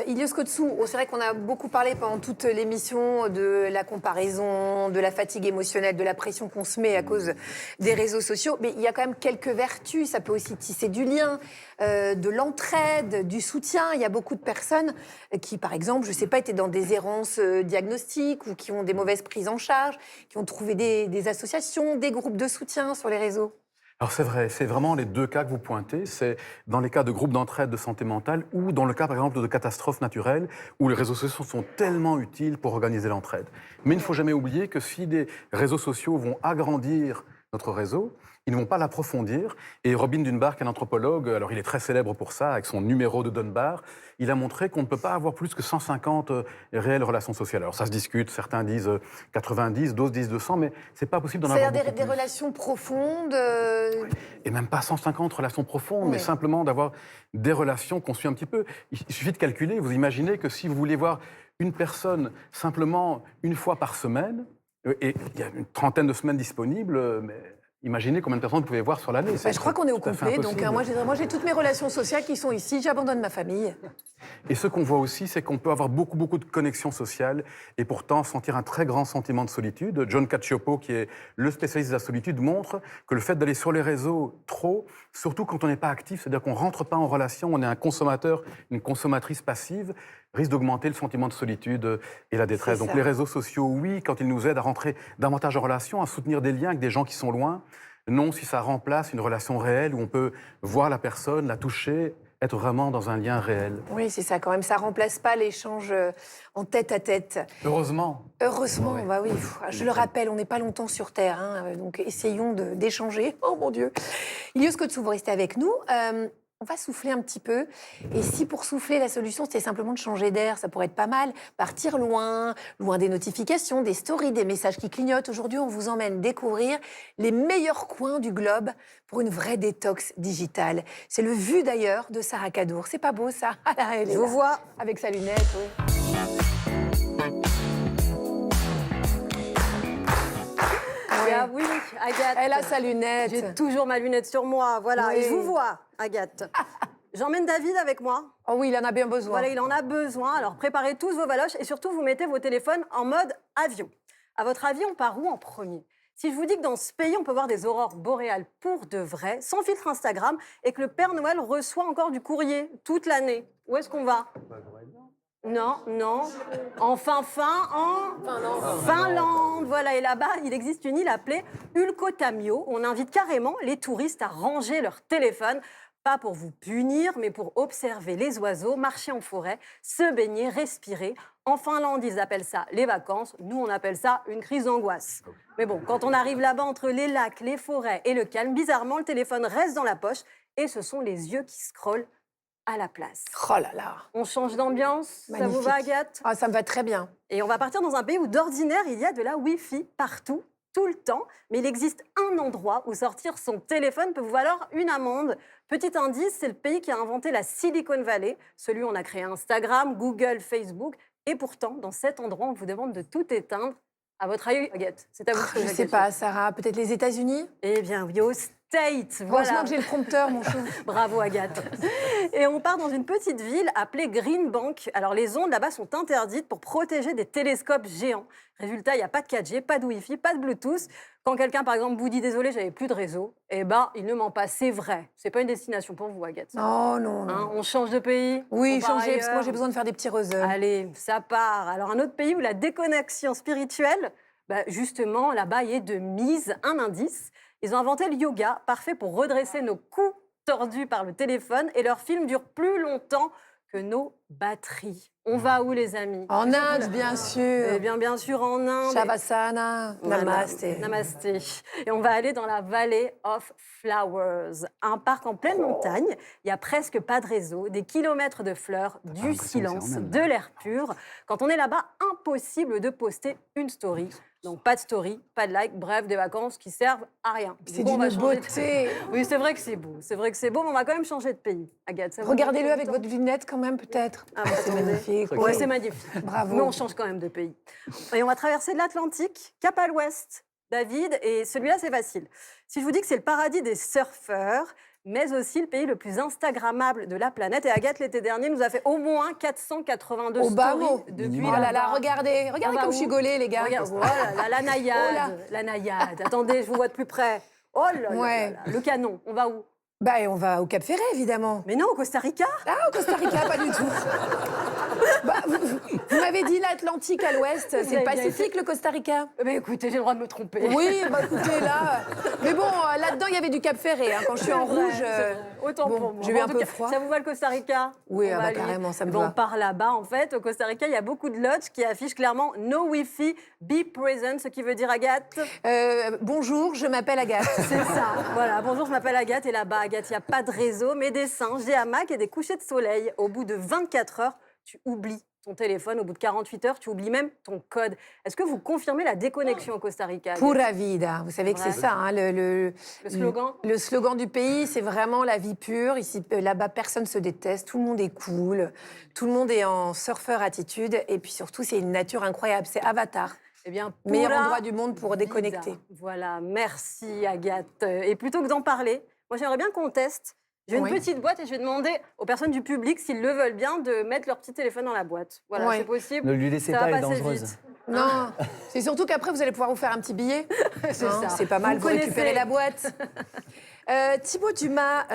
Ilios Kotsou, c'est vrai qu'on a beaucoup parlé pendant toute l'émission de la comparaison, de la fatigue émotionnelle, de la pression qu'on se met à cause des réseaux sociaux, mais il y a quand même quelques vertus, ça peut aussi tisser du lien, de l'entraide, du soutien. Il y a beaucoup de personnes qui, par exemple, je ne sais pas, étaient dans des errances diagnostiques ou qui ont des mauvaises prises en charge, qui ont trouvé des associations, des groupes de soutien sur les réseaux. Alors c'est vrai, c'est vraiment les 2 cas que vous pointez. C'est dans les cas de groupes d'entraide de santé mentale ou dans le cas, par exemple, de catastrophes naturelles où les réseaux sociaux sont tellement utiles pour organiser l'entraide. Mais il ne faut jamais oublier que si les réseaux sociaux vont agrandir notre réseau, ils ne vont pas l'approfondir. Et Robin Dunbar, qui est un anthropologue, alors il est très célèbre pour ça, avec son numéro de Dunbar, il a montré qu'on ne peut pas avoir plus que 150 réelles relations sociales. Alors ça se discute, certains disent 90, d'autres disent 200, mais c'est pas possible d'en avoir beaucoup C'est-à-dire des plus. relations profondes Et même pas 150 relations profondes, mais simplement d'avoir des relations qu'on suit un petit peu. Il suffit de calculer, vous imaginez que si vous voulez voir une personne simplement une fois par semaine, et il y a une trentaine de semaines disponibles, mais imaginez combien de personnes vous pouvez voir sur l'année. Je crois qu'on est au complet, donc moi j'ai toutes mes relations sociales qui sont ici, j'abandonne ma famille. Et ce qu'on voit aussi, c'est qu'on peut avoir beaucoup de connexions sociales et pourtant sentir un très grand sentiment de solitude. John Cacioppo, qui est le spécialiste de la solitude, montre que le fait d'aller sur les réseaux trop, surtout quand on n'est pas actif, c'est-à-dire qu'on ne rentre pas en relation, on est un consommateur, une consommatrice passive, risque d'augmenter le sentiment de solitude et la détresse. Donc les réseaux sociaux, oui, quand ils nous aident à rentrer davantage en relation, à soutenir des liens avec des gens qui sont loin. Non, si ça remplace une relation réelle où on peut voir la personne, la toucher, être vraiment dans un lien réel. Oui, c'est ça quand même. Ça ne remplace pas l'échange en tête à tête. Heureusement. Heureusement, oui. Je le rappelle, on n'est pas longtemps sur Terre, donc essayons d'échanger. Oh mon Dieu. Ilios Kotsou, vous restez avec nous. On va souffler un petit peu. Et si pour souffler, la solution, c'était simplement de changer d'air, ça pourrait être pas mal. Partir loin des notifications, des stories, des messages qui clignotent. Aujourd'hui, on vous emmène découvrir les meilleurs coins du globe pour une vraie détox digitale. C'est le vu d'ailleurs de Sarah Kadour. C'est pas beau, ça? Je vous vois. Avec sa lunette, oui. Ah oui, Agathe. Elle a sa lunette. J'ai toujours ma lunette sur moi, voilà. Oui. Et je vous vois, Agathe. J'emmène David avec moi. Oh oui, il en a bien besoin. Voilà, il en a besoin. Alors préparez tous vos valoches et surtout vous mettez vos téléphones en mode avion. À votre avis, on part où en premier? Si je vous dis que dans ce pays, on peut voir des aurores boréales pour de vrai, sans filtre Instagram, et que le Père Noël reçoit encore du courrier toute l'année, où est-ce qu'on va? Non, non. En Finlande. Voilà, et là-bas, il existe une île appelée Ulkotamio. On invite carrément les touristes à ranger leur téléphone, pas pour vous punir, mais pour observer les oiseaux, marcher en forêt, se baigner, respirer. En Finlande, ils appellent ça les vacances. Nous, on appelle ça une crise d'angoisse. Mais bon, quand on arrive là-bas entre les lacs, les forêts et le calme, bizarrement, le téléphone reste dans la poche et ce sont les yeux qui scrollent à la place. Oh là là. On change d'ambiance. Ça vous Magnifique. va, Agathe? Ah, ça me va très bien. Et on va partir dans un pays où d'ordinaire, il y a de la Wi-Fi partout, tout le temps. Mais il existe un endroit où sortir son téléphone peut vous valoir une amende. Petit indice, c'est le pays qui a inventé la Silicon Valley, celui où on a créé Instagram, Google, Facebook. Et pourtant, dans cet endroit, on vous demande de tout éteindre. À votre avis, Agathe, c'est à vous. Je sais pas, Sarah, peut-être les États-Unis? Eh bien, oui, aux States, Heureusement voilà. que j'ai le prompteur, mon chou. Bravo, Agathe. Et on part dans une petite ville appelée Greenbank. Alors, les ondes là-bas sont interdites pour protéger des télescopes géants. Résultat, il n'y a pas de 4G, pas de Wi-Fi, pas de Bluetooth. Quand quelqu'un, par exemple, vous dit « Désolé, j'avais plus de réseau », eh ben, il ne ment pas, c'est vrai. C'est pas une destination pour vous, Agathe. Oh non, non. Hein, on change de pays? Oui, on part changer, parce que moi ailleurs. j'ai besoin de faire des petits reseaux. Allez, ça part. Alors, un autre pays où la déconnexion spirituelle, justement, là-bas, il est de mise. Un indice, ils ont inventé le yoga, parfait pour redresser nos coups tordus par le téléphone, et leur film dure plus longtemps que nos batteries. On va où, les amis? En Inde, bien sûr. Eh bien sûr, en Inde. Shavasana, Voilà. namasté. Namasté. Et on va aller dans la Valley of Flowers, un parc en pleine montagne. Il n'y a presque pas de réseau, des kilomètres de fleurs, du silence, de l'air pur. Quand on est là-bas, impossible de poster une story. Donc pas de story, pas de like, bref, des vacances qui servent à rien. C'est Donc, on va d'une changer de- beauté. Oui, c'est vrai que c'est beau. C'est vrai que c'est beau, mais on va quand même changer de pays. Agathe, ça vous Regardez-le dit avec autant votre lunette quand même, peut-être. Ah, bah, c'est magnifique. Ouais, Oui. c'est magnifique. Bravo. Mais on change quand même de pays. Et on va traverser l'Atlantique, cap à l'ouest, David, et celui-là, c'est facile. Si je vous dis que c'est le paradis des surfeurs, mais aussi le pays le plus instagrammable de la planète. Et Agathe, l'été dernier, nous a fait au moins 482 Au bas stories mot. depuis Oh là là, là-bas. regardez On va comme où? je suis gaulée, les gars. Regarde, voilà, la naïade, Oh là. la naïade. Attendez, je vous vois de plus près. Oh là là, Ouais. là là. Le canon, on va où? Bah, et on va au Cap Ferret, évidemment. Mais non, au Costa Rica. Ah, au Costa Rica, pas du tout. Bah, vous m'avez dit l'Atlantique à l'ouest, c'est avez le bien Pacifique, le Costa Rica? Mais écoutez, j'ai le droit de me tromper. Oui, bah écoutez, là... Mais bon, là-dedans, il y avait du Cap Ferret. Hein. Quand je suis en C'est vrai, rouge, c'est vrai. Autant bon, pour moi. j'ai eu Bon, un en tout peu cas, froid. Ça vous va le Costa Rica? Oui, On ah va bah, aller. carrément, ça me Bon, va. on part là-bas, en fait. Au Costa Rica, il y a beaucoup de lodges qui affichent clairement « No Wi-Fi, be present », ce qui veut dire, Agathe? Bonjour, je m'appelle Agathe. C'est ça. Voilà, bonjour, je m'appelle Agathe. Et là-bas, Agathe, il n'y a pas de réseau, mais des singes, des hamacs et des couchers de soleil. Au bout de 24 heures, tu oublies ton téléphone. Au bout de 48 heures, tu oublies même ton code. Est-ce que vous confirmez la déconnexion au Costa Rica, Agathe? Pura vida. Vous savez que c'est ça, hein, Le slogan? Le slogan du pays, c'est vraiment la vie pure. Ici, là-bas, personne se déteste, tout le monde est cool, tout le monde est en surfeur attitude, et puis surtout, c'est une nature incroyable. C'est Avatar. Eh bien, Meilleur pura endroit du monde pour déconnecter. vida. Voilà, merci Agathe. Et plutôt que d'en parler, moi j'aimerais bien qu'on teste. J'ai une Oui. petite boîte et je vais demander aux personnes du public, s'ils le veulent bien, de mettre leur petit téléphone dans la boîte. Voilà, Oui. c'est possible. Ne lui laissez Ça pas, va elle est passer dangereuse. vite. Non, c'est surtout qu'après, vous allez pouvoir vous faire un petit billet. C'est ça. C'est pas mal, Vous vous connaissez. récupérez la boîte. Thibaut Dumas,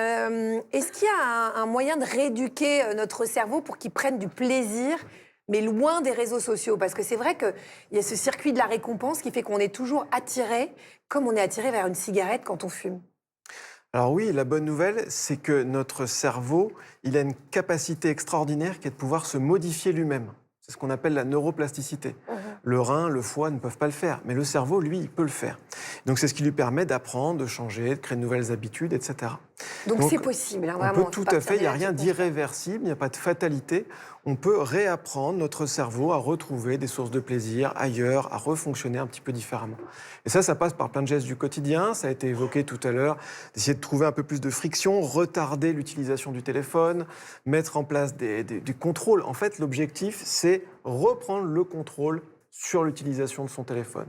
est-ce qu'il y a un moyen de rééduquer notre cerveau pour qu'il prenne du plaisir, mais loin des réseaux sociaux? Parce que c'est vrai qu'il y a ce circuit de la récompense qui fait qu'on est toujours attiré, comme on est attiré vers une cigarette quand on fume. Alors oui, la bonne nouvelle, c'est que notre cerveau, il a une capacité extraordinaire qui est de pouvoir se modifier lui-même. C'est ce qu'on appelle la neuroplasticité. Le rein, le foie ne peuvent pas le faire, mais le cerveau, lui, il peut le faire. Donc c'est ce qui lui permet d'apprendre, de changer, de créer de nouvelles habitudes, etc. Donc c'est possible, hein, On vraiment. peut tout à fait, il n'y a rien d'irréversible, il n'y a pas de fatalité. On peut réapprendre notre cerveau à retrouver des sources de plaisir ailleurs, à refonctionner un petit peu différemment. Et ça passe par plein de gestes du quotidien. Ça a été évoqué tout à l'heure, d'essayer de trouver un peu plus de friction, retarder l'utilisation du téléphone, mettre en place du contrôle. En fait, l'objectif, c'est reprendre le contrôle sur l'utilisation de son téléphone.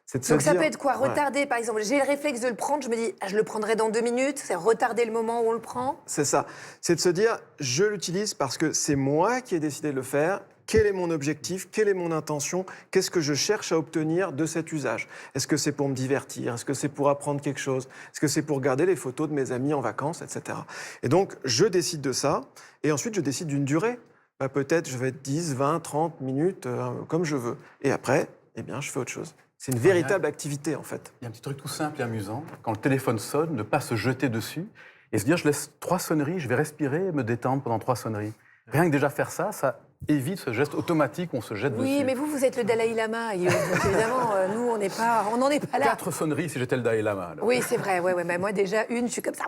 C'est de se Donc ça dire- peut être quoi? Ouais. Retarder, par exemple. J'ai le réflexe de le prendre, je me dis, je le prendrai dans 2 minutes. C'est retarder le moment où on le prend. C'est ça. C'est de se dire, je l'utilise parce que c'est moi qui ai décidé de le faire. Quel est mon objectif? Quelle est mon intention? Qu'est-ce que je cherche à obtenir de cet usage? Est-ce que c'est pour me divertir? Est-ce que c'est pour apprendre quelque chose? Est-ce que c'est pour regarder les photos de mes amis en vacances, etc. Et donc, je décide de ça. Et ensuite, je décide d'une durée. Bah, peut-être, je vais être 10, 20, 30 minutes, comme je veux. Et après, eh bien, je fais autre chose. C'est une véritable activité, en fait. Il y a un petit truc tout simple et amusant. Quand le téléphone sonne, ne pas se jeter dessus et se dire, je laisse 3 sonneries, je vais respirer et me détendre pendant 3 sonneries. Rien que déjà faire ça, ça évite ce geste automatique où on se jette dessus. Oui, mais vous êtes le Dalai Lama. Et, donc évidemment, nous, on n'en est pas là. 4 sonneries si j'étais le Dalai Lama. alors. Oui, c'est vrai. Ouais, mais moi, déjà, une, je suis comme ça.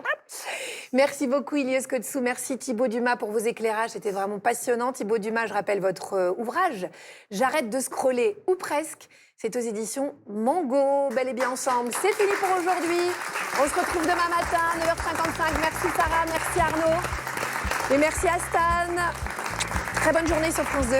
Merci beaucoup, Ilias Kotsou. Merci, Thibaut Dumas, pour vos éclairages. C'était vraiment passionnant. Thibaut Dumas, je rappelle votre ouvrage. J'arrête de scroller, ou presque. C'est aux éditions Mango. Bel et bien ensemble. C'est fini pour aujourd'hui. On se retrouve demain matin, 9h55. Merci, Sarah. Merci, Arnaud. Et merci à Stan. Très bonne journée sur France 2.